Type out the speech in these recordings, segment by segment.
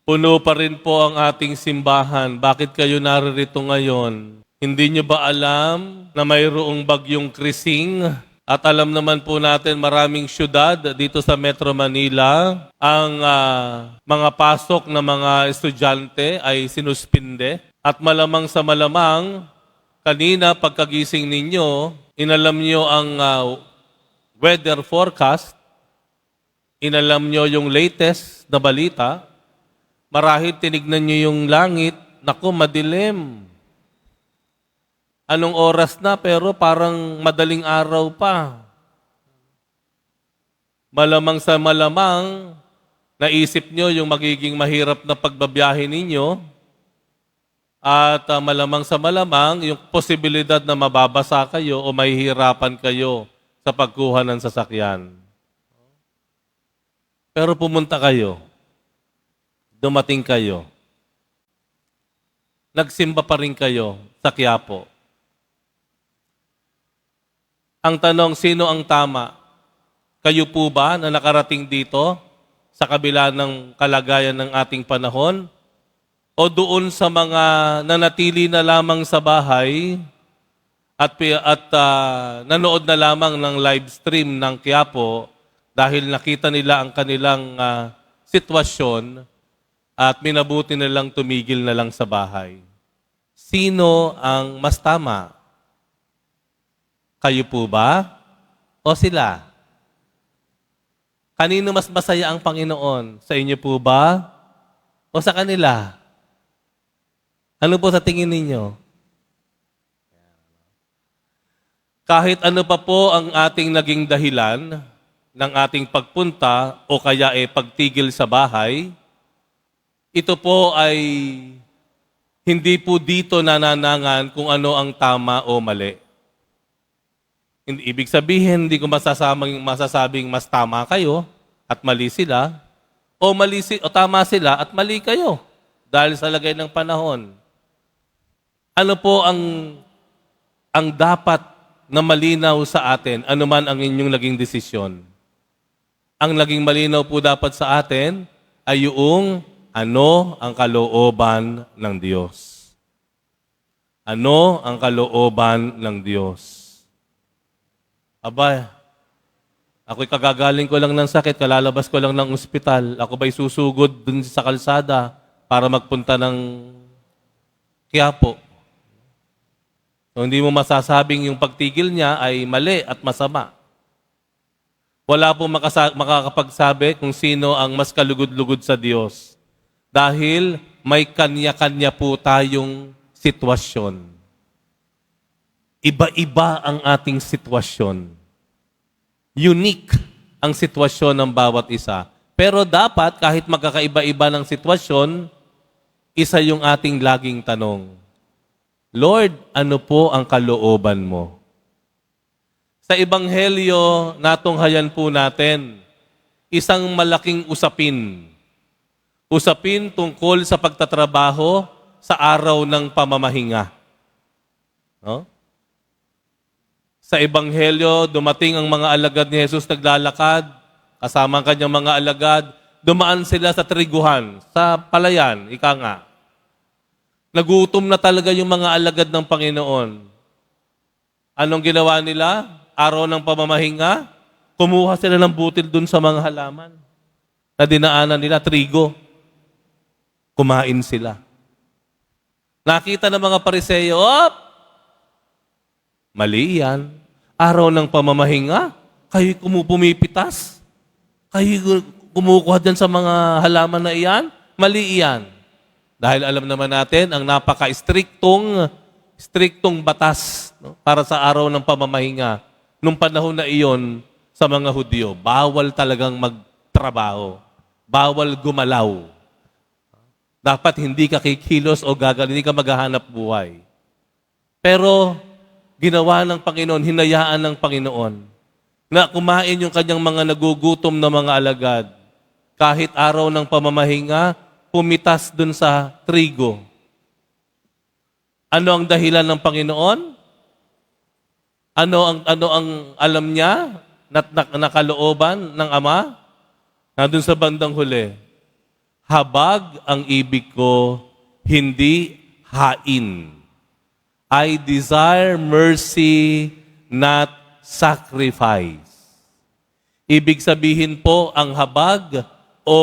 Puno pa rin po ang ating simbahan. Bakit kayo naririto ngayon? Hindi nyo ba alam na mayroong bagyong Krising? At alam naman po natin maraming syudad dito sa Metro Manila, ang mga pasok ng mga estudyante ay sinuspinde. At malamang sa malamang, kanina pagkagising ninyo, inalam nyo ang weather forecast, inalam nyo yung latest na balita, marahil tinignan nyo yung langit, naku, madilim. Anong oras na pero parang madaling araw pa. Malamang sa malamang, naisip nyo yung magiging mahirap na pagbabiyahe ninyo at malamang sa malamang yung posibilidad na mababasa kayo o mahihirapan kayo sa pagkuha ng sasakyan. Pero pumunta kayo. Dumating kayo. Nagsimba pa rin kayo sa Quiapo. Ang tanong, sino ang tama? Kayo po ba na nakarating dito sa kabila ng kalagayan ng ating panahon? O doon sa mga nanatili na lamang sa bahay at nanood na lamang ng live stream ng Quiapo dahil nakita nila ang kanilang sitwasyon at minabuti nilang tumigil na lang sa bahay? Sino ang mas tama? Kayo po ba? O sila? Kanino mas masaya ang Panginoon? Sa inyo po ba? O sa kanila? Ano po sa tingin ninyo? Kahit ano pa po ang ating naging dahilan ng ating pagpunta o kaya pagtigil sa bahay, ito po ay hindi po dito nananangan kung ano ang tama o mali. Ibig sabihin, hindi ko masasabing mas tama kayo at mali sila, o tama sila at mali kayo dahil sa lagay ng panahon. Ano po ang dapat na malinaw sa atin, anuman ang inyong naging desisyon? Ang naging malinaw po dapat sa atin ay yung ano ang kalooban ng Diyos. Ano ang kalooban ng Diyos? Aba, ako'y kagagaling ko lang ng sakit, kalalabas ko lang ng ospital. Ako ba'y susugod dun sa kalsada para magpunta ng Quiapo? So, hindi mo masasabing yung pagtigil niya ay mali at masama. Wala pong makakapagsabi kung sino ang mas kalugod-lugod sa Diyos. Dahil may kanya-kanya po tayong sitwasyon. Iba-iba ang ating sitwasyon. Unique ang sitwasyon ng bawat isa. Pero dapat, kahit magkakaiba-iba ng sitwasyon, isa yung ating laging tanong. Lord, ano po ang kalooban mo? Sa Ebanghelyo, natunghayan po natin, isang malaking usapin. Usapin tungkol sa pagtatrabaho sa araw ng pamamahinga. No? Sa Ebanghelyo, dumating ang mga alagad ni Jesus naglalakad, kasama ang kanyang mga alagad, dumaan sila sa triguhan, sa palayan, ika nga. Nagutom na talaga yung mga alagad ng Panginoon. Anong ginawa nila? Araw ng pamamahinga, kumuha sila ng butil dun sa mga halaman na dinaanan nila, trigo. Kumain sila. Nakita ng mga Pariseo, mali yan. Araw ng pamamahinga, kayo pumipitas. Kayo kumukuha dyan sa mga halaman na iyan. Mali iyan. Dahil alam naman natin, ang napaka-striktong batas para sa araw ng pamamahinga. Nung panahon na iyon sa mga Hudyo, bawal talagang magtrabaho. Bawal gumalaw. Dapat hindi ka kikilos o hindi ka maghahanap buhay. Pero ginawa ng Panginoon, hinayaan ng Panginoon na kumain yung kanyang mga nagugutom na mga alagad. Kahit araw ng pamamahinga, pumitas dun sa trigo. Ano ang dahilan ng Panginoon? Ano ang alam niya na kalooban ng Ama? Na dun sa bandang huli. Habag ang ibig ko, hindi hain. I desire mercy, not sacrifice. Ibig sabihin po, ang habag o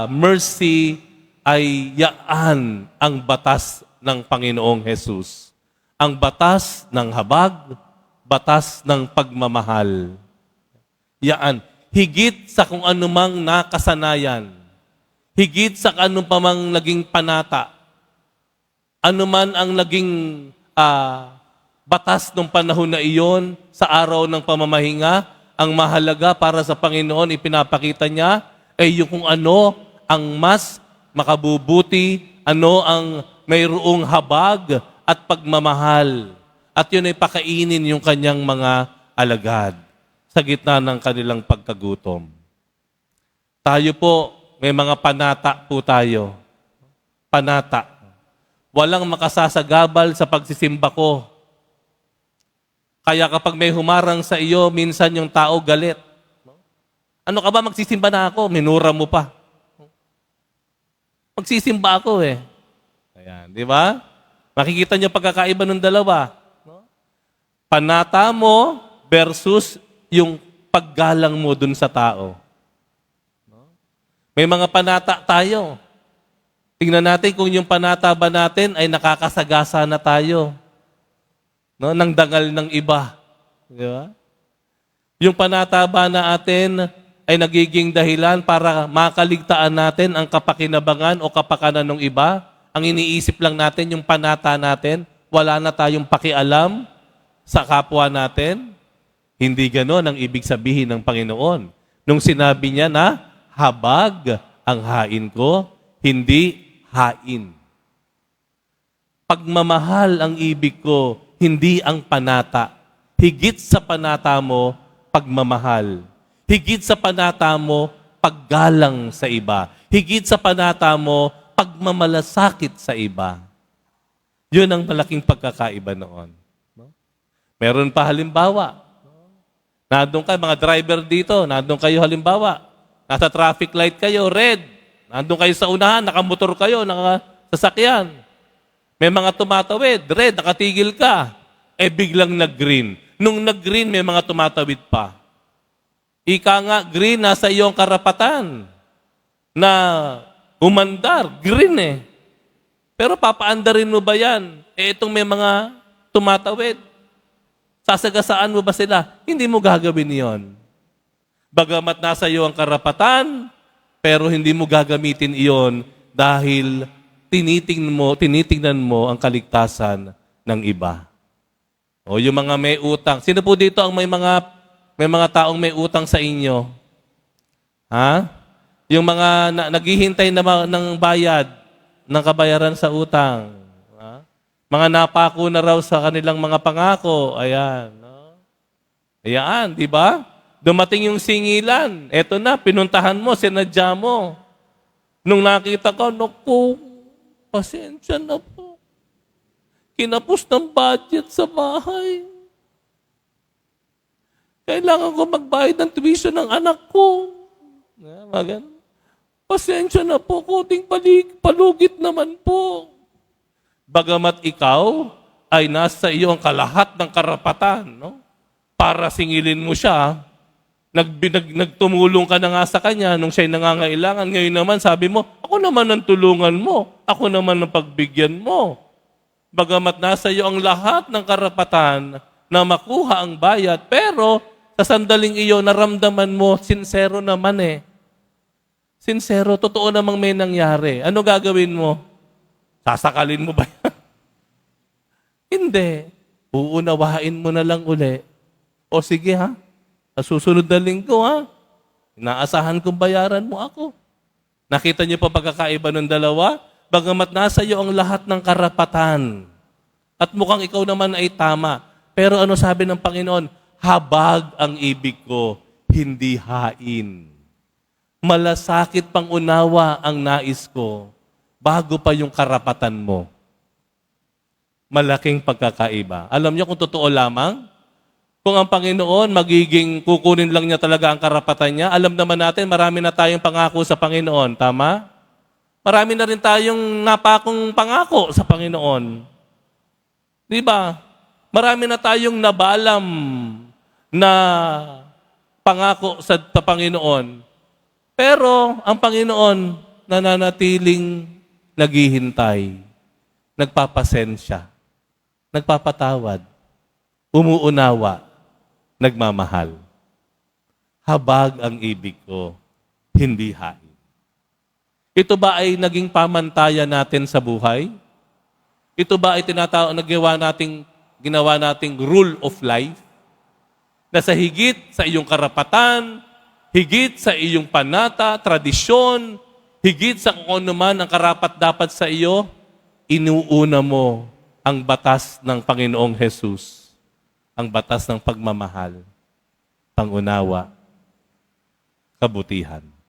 mercy ay yaan ang batas ng Panginoong Hesus. Ang batas ng habag, batas ng pagmamahal. Yaan. Higit sa kung anumang nakasanayan. Higit sa anumang naging panata. Anuman ang naging batas ng panahon na iyon sa araw ng pamamahinga, ang mahalaga para sa Panginoon, ipinapakita niya, ay yung kung ano ang mas makabubuti, ano ang mayroong habag at pagmamahal. At yun ay pakainin yung kanyang mga alagad sa gitna ng kanilang pagkagutom. Tayo po, may mga panata po tayo. Panata. Walang makasasagabal sa pagsisimba ko. Kaya kapag may humarang sa iyo, minsan yung tao galit. Ano ka ba, magsisimba na ako? Minura mo pa. Magsisimba ako eh. Ayan, di ba? Makikita niyo pagkakaiba ng dalawa. Panata mo versus yung paggalang mo dun sa tao. May mga panata tayo. Tingnan natin kung yung panata ba natin ay nakakasagasa na tayo. No? Nang dangal ng iba. Di ba? Yung panata ba na atin ay nagiging dahilan para makaligtaan natin ang kapakinabangan o kapakanan ng iba? Ang iniisip lang natin, yung panata natin, wala na tayong pakialam sa kapwa natin? Hindi ganon ang ibig sabihin ng Panginoon. Nung sinabi niya na, habag ang hain ko, hindi hain. Pagmamahal ang ibig ko, hindi ang panata. Higit sa panata mo, pagmamahal. Higit sa panata mo, paggalang sa iba. Higit sa panata mo, pagmamalasakit sa iba. Yun ang malaking pagkakaiba noon. Meron pa halimbawa. Nandun kayo, mga driver dito, nandun kayo halimbawa. Nasa traffic light kayo, red. Nandun kayo sa unahan, nakamotor kayo, nakasasakyan. May mga tumatawid, red, nakatigil ka. Biglang nag-green. Nung nag-green, may mga tumatawid pa. Ika nga, green, nasa iyong karapatan na umandar. Green eh. Pero papaandarin mo ba yan? Itong may mga tumatawid. Sasagasaan mo ba sila? Hindi mo gagawin yon. Bagamat nasa iyo ang karapatan, pero hindi mo gagamitin iyon dahil tinitingnan mo ang kaligtasan ng iba. O yung mga may utang. Sino po dito ang may mga taong may utang sa inyo? Ha? Yung mga naghihintay ng bayad, ng kabayaran sa utang. Ha? Mga napako na raw sa kanilang mga pangako. Ayan. No? Ayan, di ba? Dumating yung singilan. Eto na, pinuntahan mo, sinadya mo. Nung nakita ko, naku, pasensya na po. Kinapos ng budget sa bahay. Kailangan ko magbayad ng tuition ng anak ko. Pasensya na po, kuting palugit naman po. Bagamat ikaw ay nasa iyo ang kalahat ng karapatan, no? Para singilin mo siya, nagtumulong ka na nga sa kanya nung siya'y nangangailangan. Ngayon naman, sabi mo, ako naman ang tulungan mo. Ako naman ang pagbigyan mo. Bagamat nasa iyo ang lahat ng karapatan na makuha ang bayad, pero sa sandaling iyo, naramdaman mo, sincero naman eh. Sincero, totoo namang may nangyari. Ano gagawin mo? Sasakalin mo ba yan? Hindi. Uunawain mo na lang uli. O sige ha, sa susunod na linggo ha, inaasahan kong bayaran mo ako. Nakita niyo pa pagkakaiba ng dalawa? Bagamat nasa iyo ang lahat ng karapatan. At mukhang ikaw naman ay tama. Pero ano sabi ng Panginoon? Habag ang ibig ko, hindi hain. Malasakit pang unawa ang nais ko bago pa yung karapatan mo. Malaking pagkakaiba. Alam niyo kung totoo lamang, Kung ang Panginoon magiging kukunin lang niya talaga ang karapatan niya, alam naman natin marami na tayong pangako sa Panginoon. Tama? Marami na rin tayong napakong pangako sa Panginoon. Di ba? Marami na tayong nabalam na pangako sa Panginoon. Pero ang Panginoon nananatiling naghihintay, nagpapasensya, nagpapatawad, umuunawa, nagmamahal. Habag ang ibig ko, hindi hain. Ito ba ay naging pamantayan natin sa buhay? Ito ba ay ginawa nating rule of life? Na sa higit sa iyong karapatan, higit sa iyong panata, tradisyon, higit sa kung ano man ang karapat-dapat sa iyo, inuuna mo ang batas ng Panginoong Jesus. Ang batas ng pagmamahal, pangunawa, kabutihan.